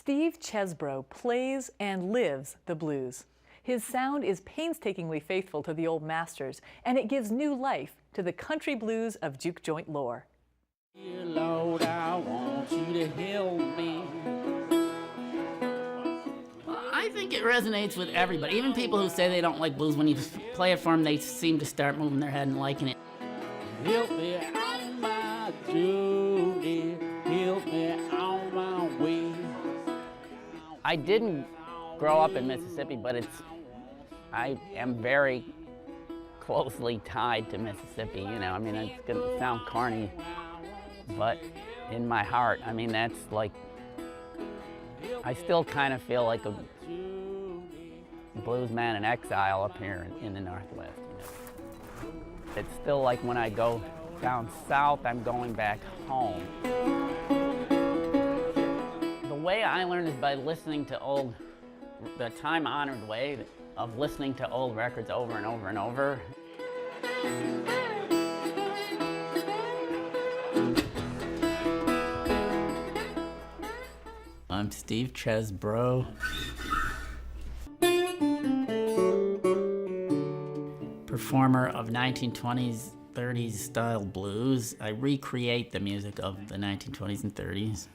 Steve Cheseborough plays and lives the blues. His sound is painstakingly faithful to the old masters, and it gives new life to the country blues of juke joint lore. Dear Lord, I want you to help me. I think it resonates with everybody, even people who say they don't like blues. When you play it for them, they seem to start moving their head and liking it. Help me on my journey, help me on my way. I didn't grow up in Mississippi, but I am very closely tied to Mississippi, you know. I mean, it's gonna sound corny, but in my heart, I mean, that's like, I still kind of feel like a blues man in exile up here in the Northwest, you know. It's still like when I go down south, I'm going back home. The way I learned is by listening to the time-honored way of listening to old records over and over and over. I'm Steve Cheseborough. Performer of 1920s, 30s style blues. I recreate the music of the 1920s and 30s.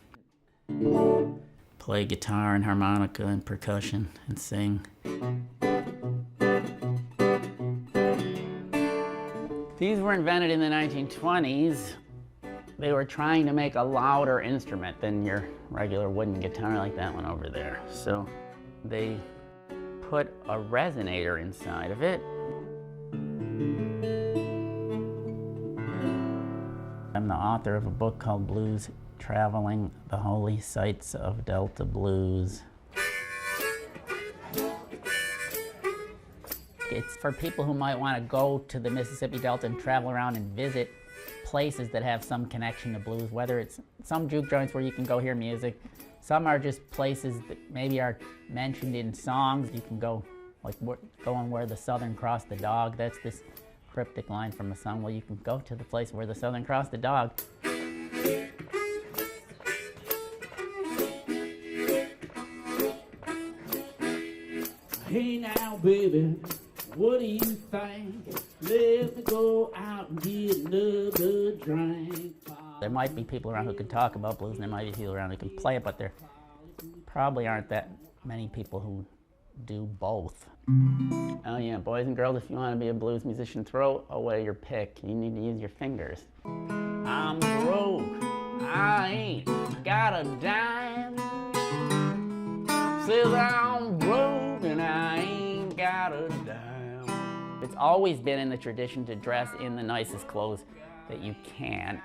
Play guitar and harmonica and percussion and sing. These were invented in the 1920s. They were trying to make a louder instrument than your regular wooden guitar like that one over there. So they put a resonator inside of it. I'm the author of a book called Blues Traveling the Holy Sites of Delta Blues. It's for people who might want to go to the Mississippi Delta and travel around and visit places that have some connection to blues, whether it's some juke joints where you can go hear music. Some are just places that maybe are mentioned in songs. You can go, like going where the Southern crossed the dog. That's this cryptic line from a song. Well, you can go to the place where the Southern crossed the dog. Hey now, baby, what do you think? Let me go out and get another drink. There might be people around who can talk about blues, and there might be people around who can play it, but there probably aren't that many people who do both. Oh yeah, boys and girls, if you want to be a blues musician, throw away your pick. You need to use your fingers. I'm broke, I ain't got a dime. Says I'm broke and I ain't got a dime. It's always been in the tradition to dress in the nicest clothes that you can.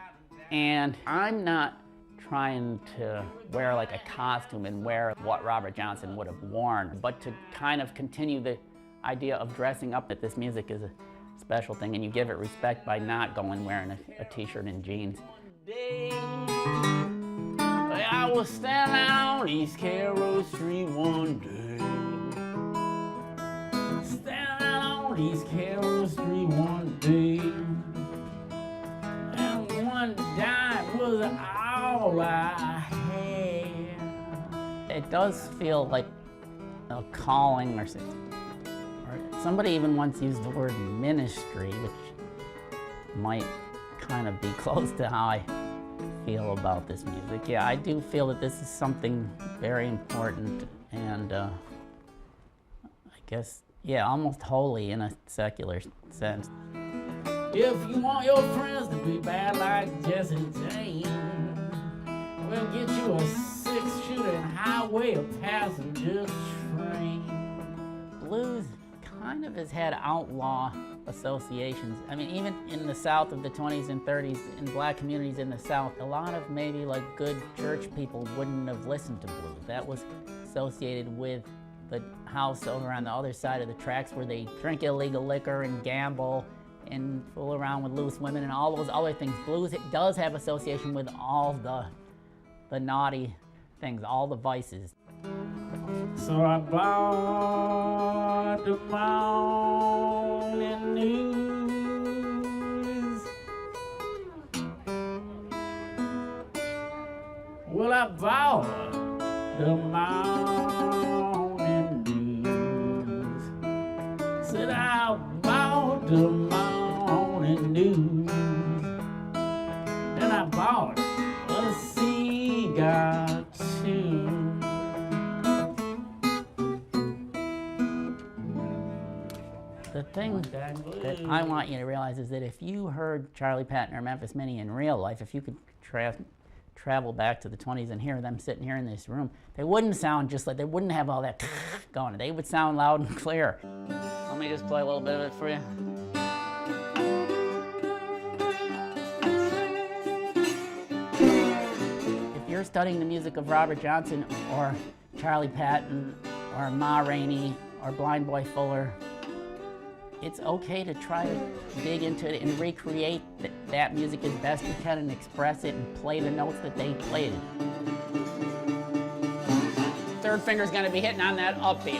And I'm not trying to wear like a costume and wear what Robert Johnson would have worn, but to kind of continue the idea of dressing up that this music is a special thing, and you give it respect by not going wearing a t-shirt and jeans. I was standing on East Carroll Street one day. Standing on East Carroll Street one day. And one dime was all I had. It does feel like a calling or something. Somebody even once used the word ministry, which might kind of be close to how I feel about this music. Yeah, I do feel that this is something very important and I guess, yeah, almost holy in a secular sense. If you want your friends to be bad like Jesse Jane, we'll get you a 6-shooter highway or passenger train. Blues kind of has had outlaw associations. I mean, even in the South of the 20s and 30s, in black communities in the South, a lot of maybe like good church people wouldn't have listened to blues. That was associated with the house over on the other side of the tracks where they drink illegal liquor and gamble and fool around with loose women and all those other things. Blues, it does have association with all the naughty things, all the vices. So I bought the morning news. Well, I bought the morning news. Said I bought the morning news. Then I bought a cigar too. The thing that I want you to realize is that if you heard Charley Patton or Memphis Minnie in real life, if you could travel back to the 20s and hear them sitting here in this room, they wouldn't sound just like, they wouldn't have all that going. They would sound loud and clear. Let me just play a little bit of it for you. If you're studying the music of Robert Johnson or Charley Patton or Ma Rainey or Blind Boy Fuller, it's okay to try to dig into it and recreate that music as best you can and express it and play the notes that they played. Third finger's gonna be hitting on that upbeat.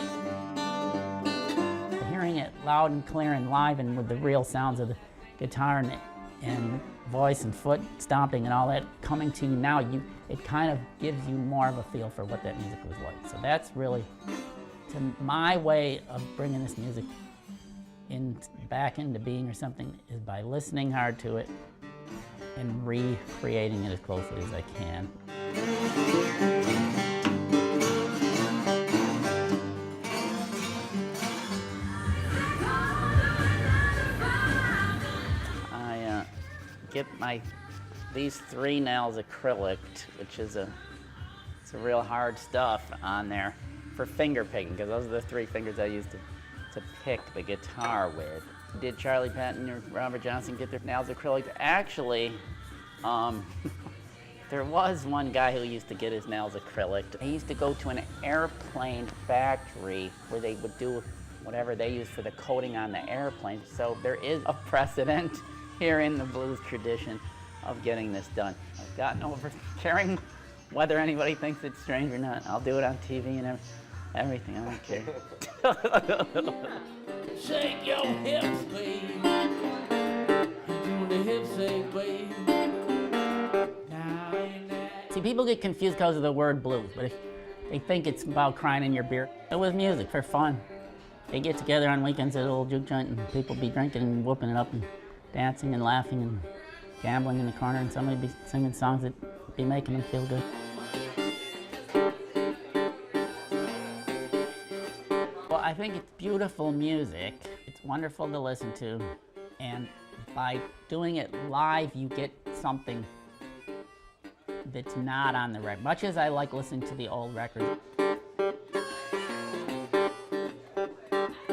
Hearing it loud and clear and live and with the real sounds of the guitar and voice and foot stomping and all that coming to you now, it kind of gives you more of a feel for what that music was like. So that's really my way of bringing this music back into being or something, is by listening hard to it and recreating it as closely as I can. I get these 3 nails acrylic, which is it's a real hard stuff on there for finger picking, because those are the 3 fingers I use to pick the guitar with. Did Charley Patton or Robert Johnson get their nails acrylic? Actually, there was one guy who used to get his nails acrylic. He used to go to an airplane factory where they would do whatever they use for the coating on the airplane. So there is a precedent here in the blues tradition of getting this done. I've gotten over caring whether anybody thinks it's strange or not. I'll do it on TV and everything, I don't care. Shake your hips, baby. Do the hip shake, baby. See, people get confused because of the word blues, but if they think it's about crying in your beer, it was music for fun. They get together on weekends at a little juke joint and people be drinking and whooping it up and dancing and laughing and gambling in the corner, and somebody be singing songs that be making them feel good. I think it's beautiful music. It's wonderful to listen to, and by doing it live, you get something that's not on the record. Much as I like listening to the old records,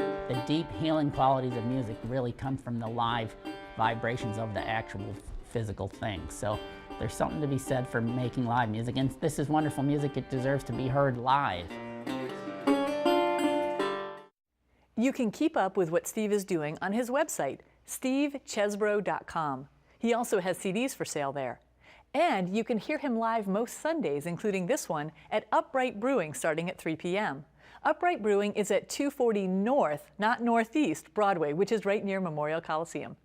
the deep healing qualities of music really come from the live vibrations of the actual physical thing. So there's something to be said for making live music, and this is wonderful music. It deserves to be heard live. You can keep up with what Steve is doing on his website, stevecheseborough.com. He also has CDs for sale there. And you can hear him live most Sundays, including this one, at Upright Brewing starting at 3 p.m. Upright Brewing is at 240 North, not Northeast, Broadway, which is right near Memorial Coliseum.